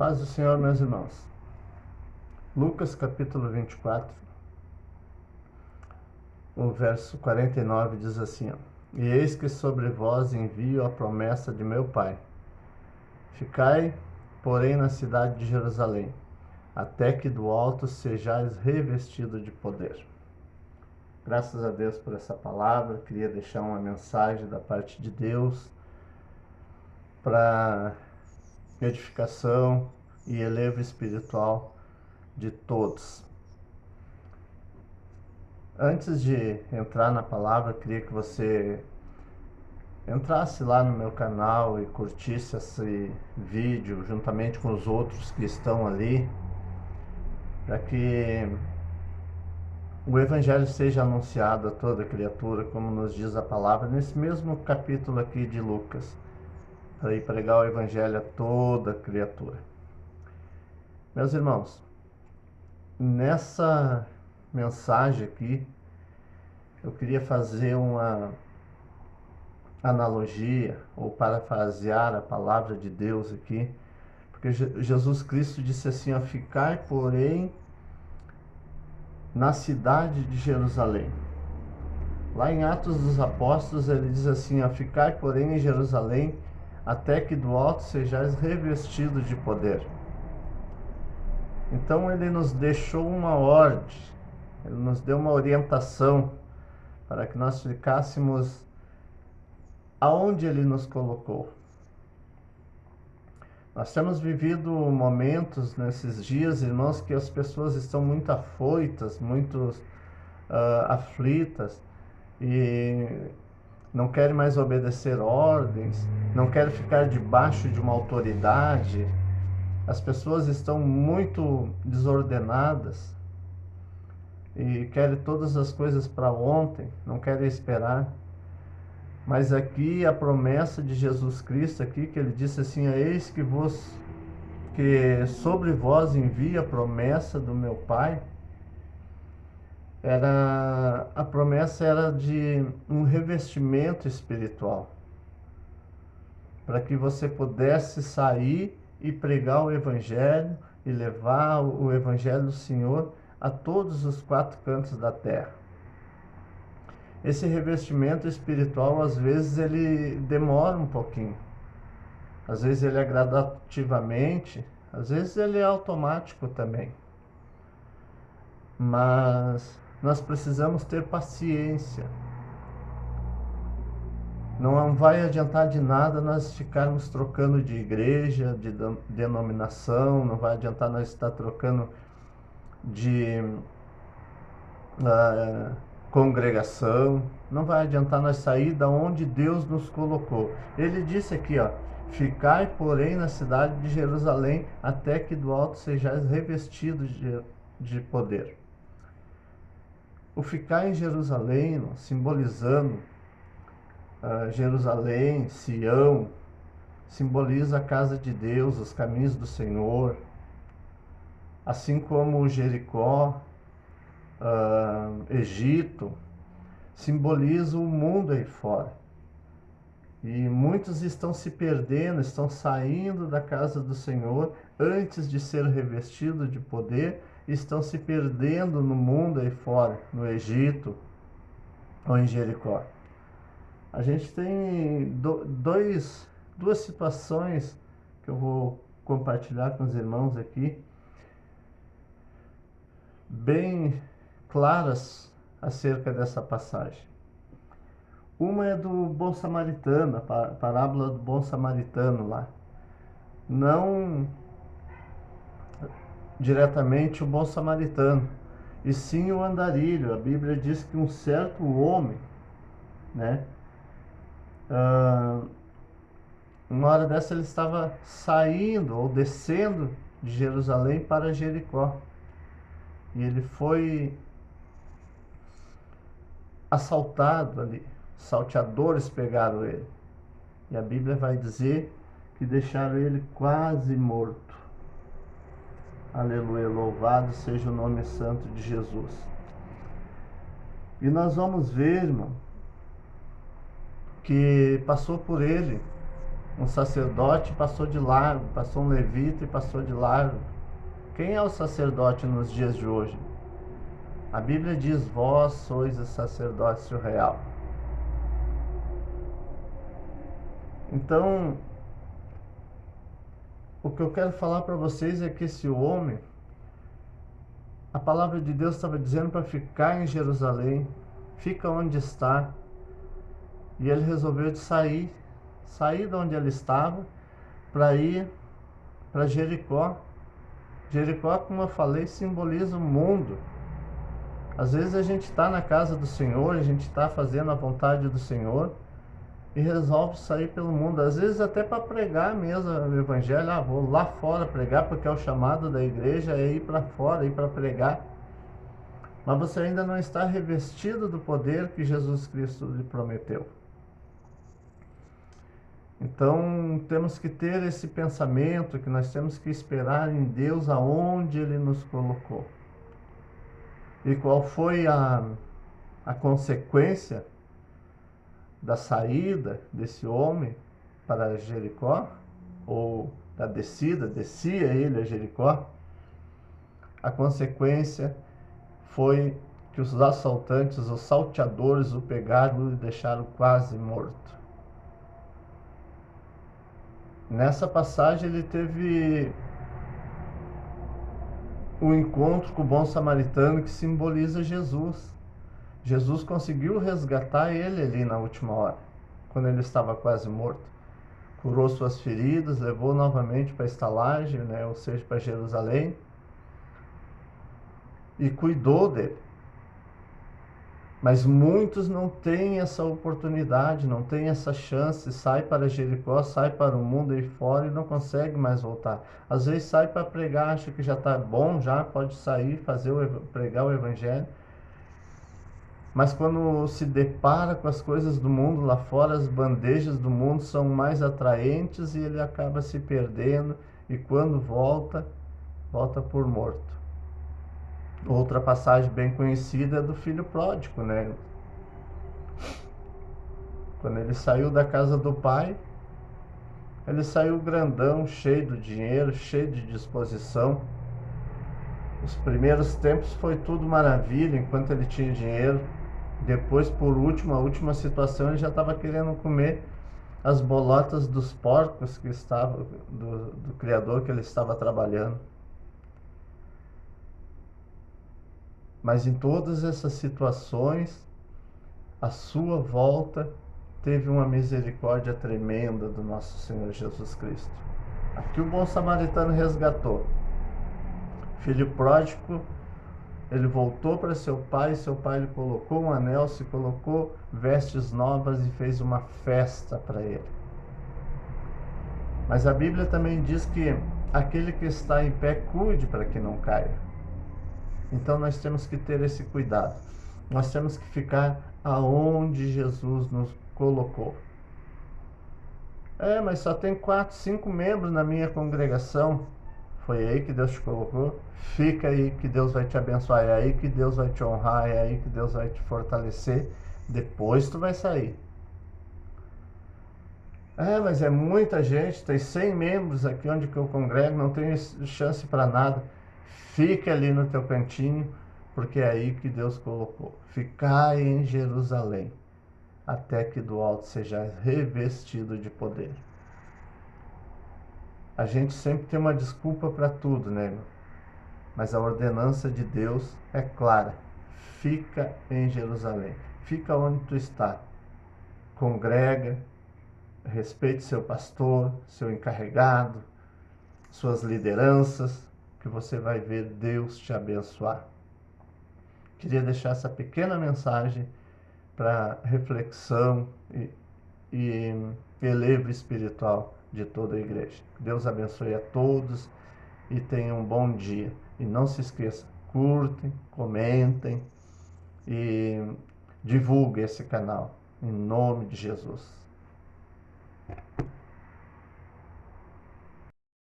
Paz do Senhor, meus irmãos. Lucas capítulo 24, o verso 49 diz assim: E eis que sobre vós envio a promessa de meu Pai. Ficai, porém, na cidade de Jerusalém, até que do alto sejais revestido de poder. Graças a Deus por essa palavra. Queria deixar uma mensagem da parte de Deus para edificação e elevo espiritual de todos. Antes de entrar na palavra, queria que você entrasse lá no meu canal e curtisse esse vídeo juntamente com os outros que estão ali, para que o Evangelho seja anunciado a toda criatura, como nos diz a palavra, nesse mesmo capítulo aqui de Lucas, para ir pregar o Evangelho a toda criatura. Meus irmãos, nessa mensagem aqui, eu queria fazer uma analogia ou parafrasear a palavra de Deus aqui, porque Jesus Cristo disse assim: ficai, porém, na cidade de Jerusalém. Lá em Atos dos Apóstolos ele diz assim: ficai, porém, em Jerusalém, até que do alto sejais revestidos de poder. Então ele nos deixou uma ordem, ele nos deu uma orientação para que nós ficássemos aonde ele nos colocou. Nós temos vivido momentos nesses dias, irmãos, que as pessoas estão muito afoitas, muito aflitas e não querem mais obedecer ordens, não querem ficar debaixo de uma autoridade. As pessoas estão muito desordenadas e querem todas as coisas para ontem, não querem esperar. Mas aqui a promessa de Jesus Cristo aqui, que ele disse assim: eis que sobre vós envia a promessa do meu Pai. A promessa era de um revestimento espiritual, para que você pudesse sair e pregar o Evangelho e levar o Evangelho do Senhor a todos os quatro cantos da terra. Esse revestimento espiritual, às vezes, ele demora um pouquinho. Às vezes ele é gradativamente, às vezes ele é automático também. Mas nós precisamos ter paciência. Não vai adiantar de nada nós ficarmos trocando de igreja, de denominação, não vai adiantar nós estar trocando de congregação, não vai adiantar nós sair da onde Deus nos colocou. Ele disse aqui, ficai, porém, na cidade de Jerusalém, até que do alto sejais revestidos de poder. O ficar em Jerusalém, simbolizando Jerusalém, Sião, simboliza a casa de Deus, os caminhos do Senhor, assim como Jericó, Egito, simboliza o mundo aí fora. E muitos estão se perdendo, estão saindo da casa do Senhor antes de ser revestidos de poder, estão se perdendo no mundo aí fora, no Egito ou em Jericó. A gente tem duas situações que eu vou compartilhar com os irmãos aqui, bem claras acerca dessa passagem. Uma é do bom samaritano, a parábola do bom samaritano lá. Não diretamente o bom samaritano, e sim o andarilho. A Bíblia diz que um certo homem, uma hora dessa ele estava saindo ou descendo de Jerusalém para Jericó. E ele foi assaltado ali. Salteadores pegaram ele. E a Bíblia vai dizer que deixaram ele quase morto. Aleluia, louvado seja o nome santo de Jesus. E nós vamos ver, irmão, que passou por ele Um sacerdote passou de largo, passou um levita e passou de largo. Quem é o sacerdote nos dias de hoje? A Bíblia diz: vós sois o sacerdócio real. Então, o que eu quero falar para vocês é que esse homem, a palavra de Deus estava dizendo para ficar em Jerusalém, fica onde está, e ele resolveu sair de onde ele estava para ir para Jericó. Jericó, como eu falei, simboliza o mundo. Às vezes a gente está na casa do Senhor, a gente está fazendo a vontade do Senhor e resolve sair pelo mundo. Às vezes até para pregar mesmo o Evangelho. Vou lá fora pregar porque é o chamado da igreja, é ir para fora, ir para pregar. Mas você ainda não está revestido do poder que Jesus Cristo lhe prometeu. Então temos que ter esse pensamento que nós temos que esperar em Deus aonde Ele nos colocou. E qual foi a consequência da saída desse homem para Jericó? Ou da descia ele a Jericó? A consequência foi que os assaltantes, os salteadores, o pegaram e o deixaram quase morto. Nessa passagem ele teve um encontro com o bom samaritano que simboliza Jesus. Jesus conseguiu resgatar ele ali na última hora, quando ele estava quase morto. Curou suas feridas, levou novamente para a estalagem, ou seja, para Jerusalém, e cuidou dele. Mas muitos não têm essa oportunidade, não têm essa chance, sai para Jericó, sai para o mundo aí fora e não consegue mais voltar. Às vezes sai para pregar, acha que já está bom, já pode sair, pregar o Evangelho. Mas quando se depara com as coisas do mundo lá fora, as bandejas do mundo são mais atraentes e ele acaba se perdendo, e quando volta por morto. Outra passagem bem conhecida é do filho pródigo, Quando ele saiu da casa do pai, ele saiu grandão, cheio de dinheiro, cheio de disposição. Os primeiros tempos foi tudo maravilha, enquanto ele tinha dinheiro. Depois, por último, a última situação, ele já estava querendo comer as bolotas dos porcos que estavam do criador que ele estava trabalhando. Mas em todas essas situações, a sua volta teve uma misericórdia tremenda do nosso Senhor Jesus Cristo. Aqui o bom samaritano resgatou. Filho pródigo, ele voltou para seu pai lhe colocou um anel, se colocou vestes novas e fez uma festa para ele. Mas a Bíblia também diz que aquele que está em pé, cuide para que não caia. Então nós temos que ter esse cuidado. Nós temos que ficar aonde Jesus nos colocou. Mas só tem 4, 5 membros na minha congregação. Foi aí que Deus te colocou. Fica aí que Deus vai te abençoar. É aí que Deus vai te honrar. É aí que Deus vai te fortalecer. Depois tu vai sair. Mas é muita gente. Tem 100 membros aqui onde que eu congrego. Não tenho chance para nada. Fica ali no teu cantinho, porque é aí que Deus colocou. Ficai em Jerusalém, até que do alto seja revestido de poder. A gente sempre tem uma desculpa para tudo, Mas a ordenança de Deus é clara. Fica em Jerusalém. Fica onde tu está. Congrega, respeite seu pastor, seu encarregado, suas lideranças, que você vai ver Deus te abençoar. Queria deixar essa pequena mensagem para reflexão e relevo espiritual de toda a igreja. Deus abençoe a todos e tenham um bom dia. E não se esqueça, curtem, comentem e divulguem esse canal. Em nome de Jesus.